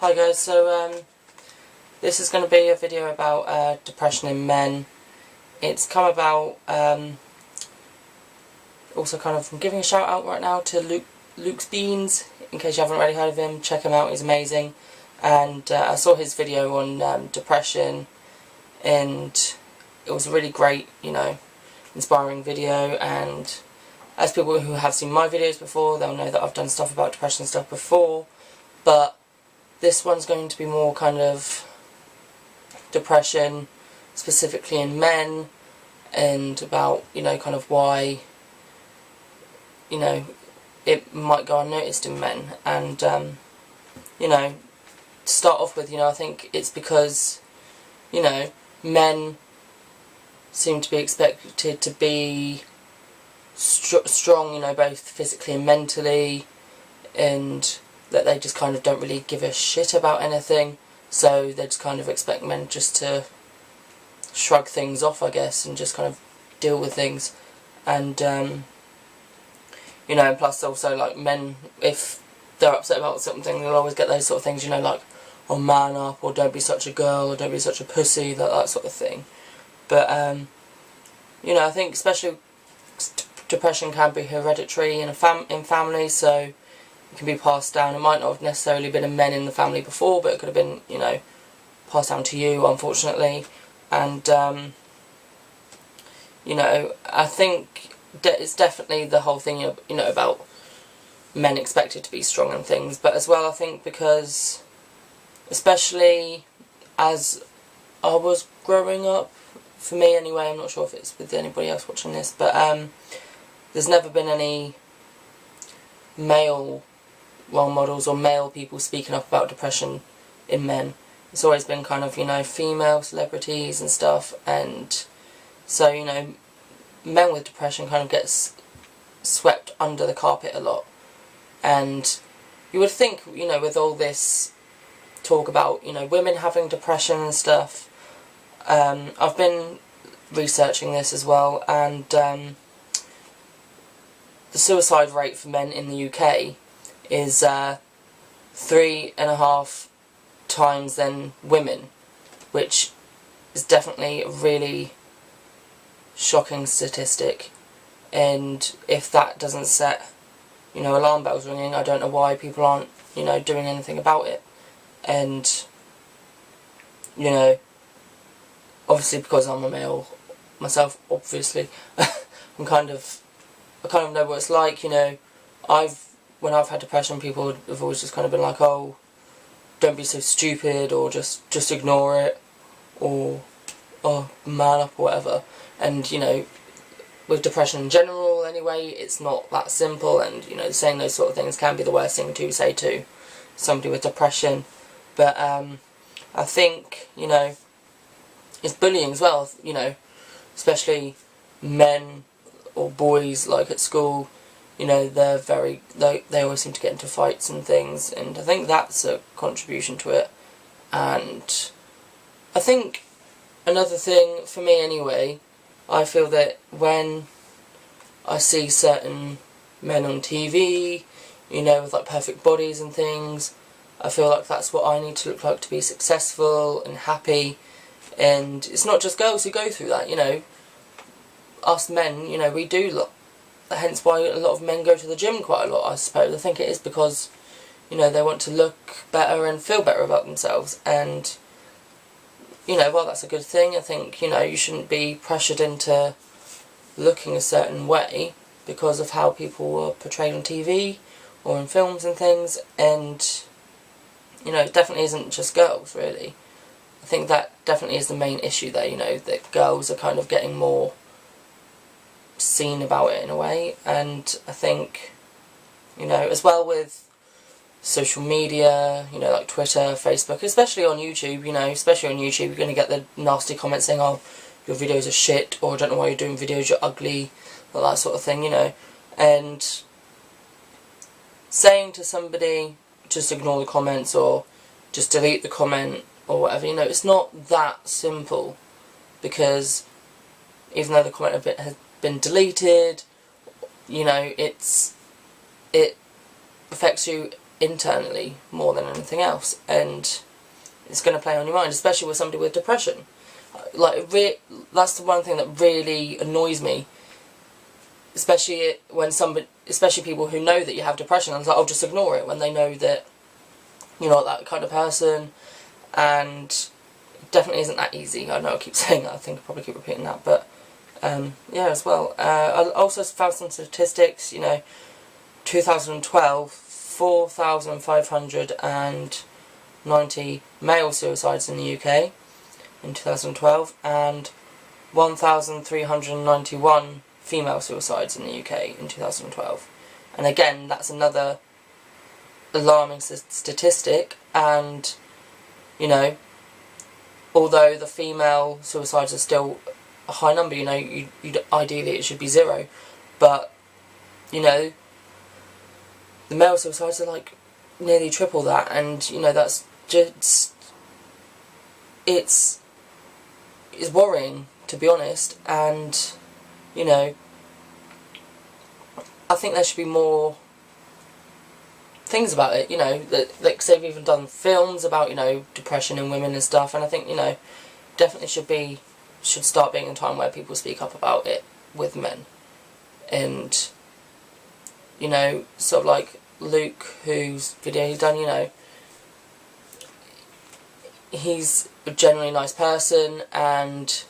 Hi guys, so this is going to be a video about depression in men. It's come about, also kind of, I'm giving a shout out right now to Luke's Beans. In case you haven't already heard of him, check him out, he's amazing. And I saw his video on depression, and it was a really great, inspiring video. And as people who have seen my videos before, they'll know that I've done stuff about depression and stuff before, but this one's going to be more kind of depression, specifically in men, and about, kind of why, it might go unnoticed in men. And, to start off with, I think it's because, men seem to be expected to be strong, both physically and mentally, and that they just kind of don't really give a shit about anything, so they just kind of expect men just to shrug things off, I guess, and just kind of deal with things. And, and plus also, like, men, if they're upset about something, they'll always get those sort of things, like, oh, man up, or don't be such a girl, or don't be such a pussy, that sort of thing. But, I think especially depression can be hereditary in families, so it can be passed down. It might not have necessarily been a men in the family before, but it could have been, passed down to you, unfortunately. And, I think it's definitely the whole thing, about men expected to be strong and things. But as well, I think because, especially as I was growing up, for me anyway, I'm not sure if it's with anybody else watching this, but there's never been any male role models or male people speaking up about depression in men. It's always been kind of, female celebrities and stuff, and so, men with depression kind of gets swept under the carpet a lot. And you would think, with all this talk about, women having depression and stuff, I've been researching this as well, and the suicide rate for men in the UK is 3.5 times than women, which is definitely a really shocking statistic. And if that doesn't set, alarm bells ringing, I don't know why people aren't, doing anything about it. And, obviously because I'm a male myself, obviously, I kind of know what it's like, when I've had depression, people have always just kind of been like, oh, don't be so stupid, or just ignore it, or, oh, man up, or whatever. And, with depression in general, anyway, it's not that simple, and, saying those sort of things can be the worst thing to say to somebody with depression. But, I think, it's bullying as well, especially men or boys, like at school, they always seem to get into fights and things, and I think that's a contribution to it. And I think another thing, for me anyway, I feel that when I see certain men on TV, with like perfect bodies and things, I feel like that's what I need to look like to be successful and happy. And it's not just girls who go through that, us men, we do look. Hence why a lot of men go to the gym quite a lot, I suppose. I think it is because, they want to look better and feel better about themselves. And, while that's a good thing, I think, you shouldn't be pressured into looking a certain way because of how people are portrayed on TV or in films and things. And, it definitely isn't just girls, really. I think that definitely is the main issue there, that girls are kind of getting more seen about it in a way. And I think, as well with social media, like Twitter, Facebook, especially on YouTube, you're going to get the nasty comments saying, oh, your videos are shit, or I don't know why you're doing videos, you're ugly, or that sort of thing, and saying to somebody, just ignore the comments, or just delete the comment, or whatever, it's not that simple, because even though the comment has been deleted, it affects you internally more than anything else, and it's going to play on your mind, especially with somebody with depression. Like, that's the one thing that really annoys me, especially people who know that you have depression, and it's like, oh, just ignore it, when they know that you're not that kind of person. And it definitely isn't that easy. I know I keep saying that, I think I probably keep repeating that, but yeah, as well. I also found some statistics, 2012, 4,590 male suicides in the UK in 2012, and 1,391 female suicides in the UK in 2012. And again, that's another alarming statistic, and, although the female suicides are still a high number, ideally it should be 0, but, the male suicides are like nearly triple that, and, that's just, it's worrying, to be honest, and, I think there should be more things about it, like they've even done films about, depression in women and stuff, and I think, definitely should start being a time where people speak up about it with men. And, sort of like Luke, whose video he's done, he's a genuinely nice person and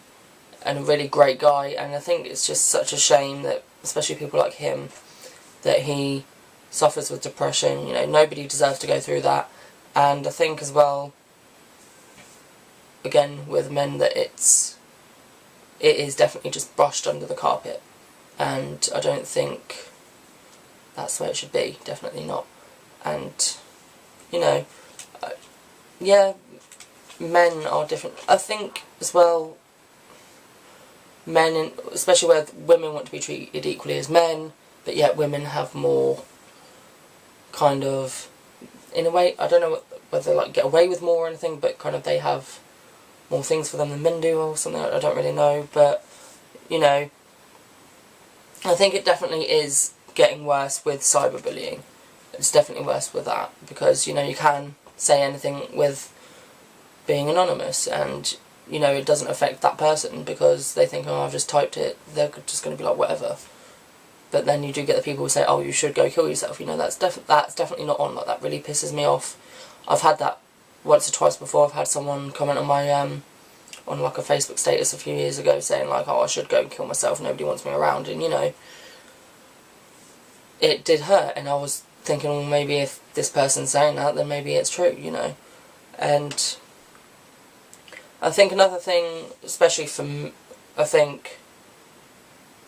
a really great guy, and I think it's just such a shame that, especially people like him, that he suffers with depression. Nobody deserves to go through that. And I think as well, again, with men, that it is definitely just brushed under the carpet, and I don't think that's the way it should be, definitely not. And, yeah, men are different. I think as well, men, especially where women want to be treated equally as men, but yet women have more kind of, in a way, I don't know whether like get away with more or anything, but kind of they have more things for them than men do or something. I don't really know, but I think it definitely is getting worse with cyberbullying. It's definitely worse with that, because you can say anything with being anonymous, and it doesn't affect that person because they think, oh, I've just typed it, they're just going to be like, whatever. But then you do get the people who say, oh, you should go kill yourself. That's definitely not on. Like, that really pisses me off. I've had that once or twice before. I've had someone comment on my on like a Facebook status a few years ago saying like, oh, I should go and kill myself, nobody wants me around, and it did hurt, and I was thinking, well, maybe if this person's saying that, then maybe it's true, And I think another thing, especially I think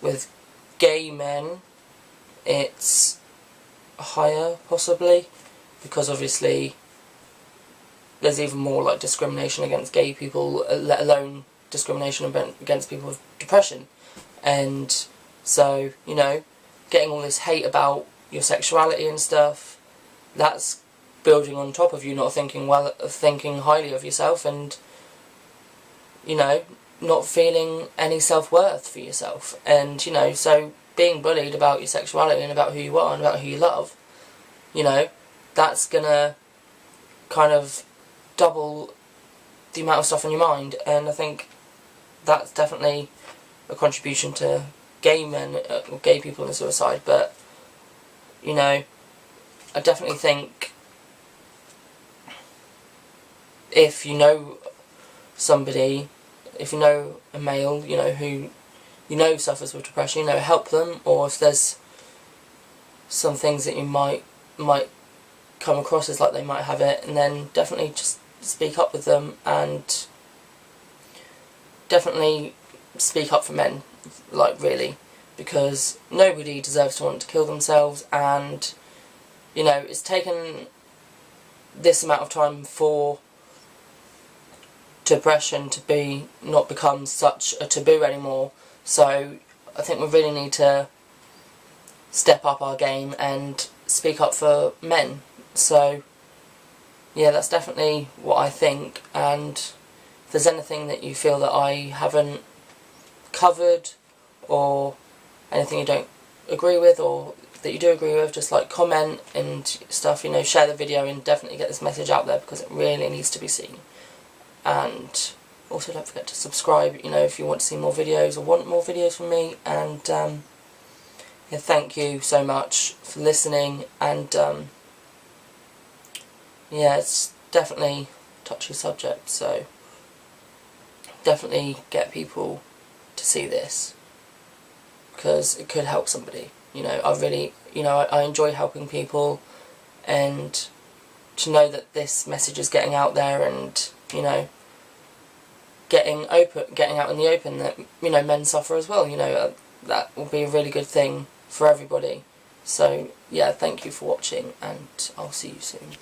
with gay men, it's higher, possibly, because obviously there's even more like discrimination against gay people, let alone discrimination against people with depression. And so, getting all this hate about your sexuality and stuff, that's building on top of you not thinking highly of yourself, and not feeling any self-worth for yourself. And so being bullied about your sexuality and about who you are and about who you love, that's gonna kind of double the amount of stuff on your mind. And I think that's definitely a contribution to gay men, or gay people in suicide. But I definitely think if somebody, if a male, who suffers with depression, help them, or if there's some things that you might come across as like they might have it, and then definitely just speak up with them, and definitely speak up for men, like, really, because nobody deserves to want to kill themselves. And it's taken this amount of time for depression to not become such a taboo anymore, so I think we really need to step up our game and speak up for men. So yeah, that's definitely what I think. And if there's anything that you feel that I haven't covered, or anything you don't agree with, or that you do agree with, just like comment and stuff, you know, share the video and definitely get this message out there because it really needs to be seen. And also don't forget to subscribe, you know, if you want to see more videos or want more videos from me. And yeah, thank you so much for listening. And yeah, it's definitely a touchy subject, so definitely get people to see this because it could help somebody. You know, I really, you know, I enjoy helping people, and to know that this message is getting out there and, you know, getting out in the open, that, you know, men suffer as well, you know, that will be a really good thing for everybody. So yeah, thank you for watching, and I'll see you soon.